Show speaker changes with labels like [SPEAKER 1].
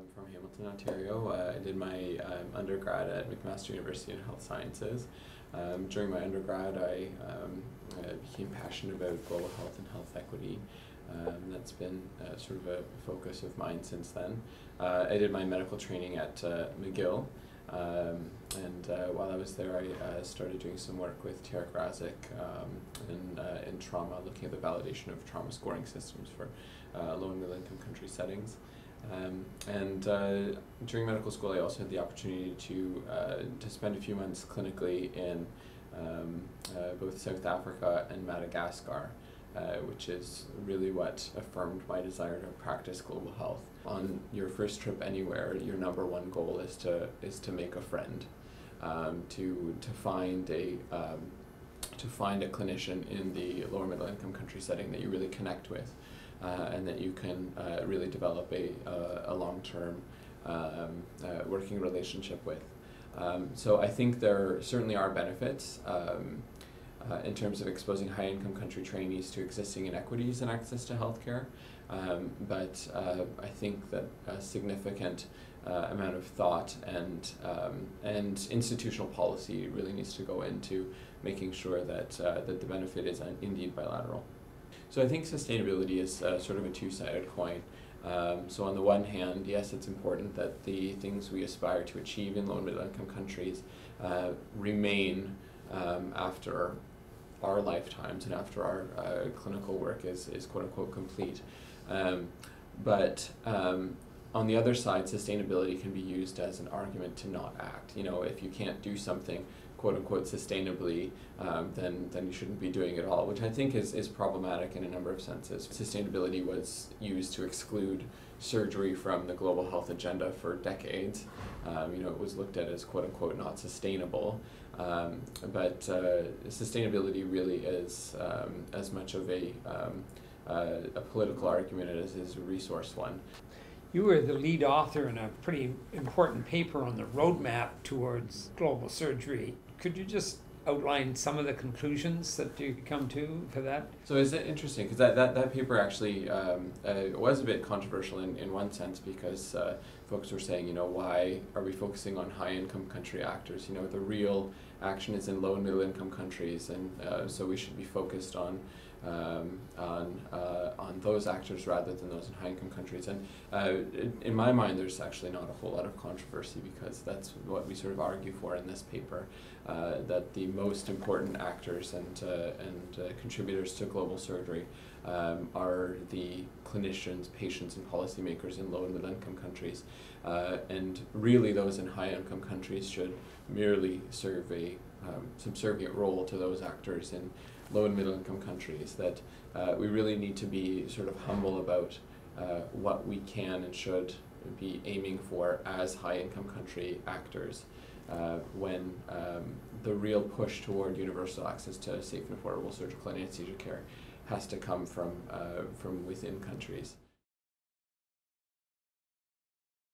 [SPEAKER 1] I'm from Hamilton, Ontario. I did my undergrad at McMaster University in Health Sciences. During my undergrad, I became passionate about global health and health equity. That's been sort of a focus of mine since then. I did my medical training at McGill, and while I was there, I started doing some work with Tarek Razik in trauma, looking at the validation of trauma scoring systems for low and middle income country settings. During medical school, I also had the opportunity to spend a few months clinically in both South Africa and Madagascar, which is really what affirmed my desire to practice global health. On your first trip anywhere, your number one goal is to make a friend, to find a clinician in the lower middle income country setting that you really connect with. And that you can really develop a long-term working relationship with. So I think there certainly are benefits in terms of exposing high-income country trainees to existing inequities in access to healthcare, but I think that a significant amount of thought and institutional policy really needs to go into making sure that the benefit is indeed bilateral. So I think sustainability is sort of a two-sided coin. So on the one hand, yes, it's important that the things we aspire to achieve in low and middle income countries remain after our lifetimes and after our clinical work is quote unquote complete. But on the other side, sustainability can be used as an argument to not act. You know, if you can't do something quote unquote sustainably, then you shouldn't be doing it all, which I think is problematic in a number of senses. Sustainability was used to exclude surgery from the global health agenda for decades. It was looked at as quote unquote not sustainable, but sustainability really is as much of a political argument as it is a resource one.
[SPEAKER 2] You were the lead author in a pretty important paper on the roadmap towards global surgery. Could you just outline some of the conclusions that you come to for that?
[SPEAKER 1] So is it interesting, because that paper actually was a bit controversial in one sense, because folks were saying, why are we focusing on high-income country actors? The real action is in low and middle income countries, and so we should be focused on those actors rather than those in high-income countries. And in my mind, there's actually not a whole lot of controversy, because that's what we sort of argue for in this paper, that the most important actors and contributors to global surgery are the clinicians, patients, and policymakers in low and middle income countries. And really those in high-income countries should merely serve a subservient role to those actors in low and middle income countries, that we really need to be sort of humble about what we can and should be aiming for as high income country actors when the real push toward universal access to safe and affordable surgical and anesthesia care has to come from within countries.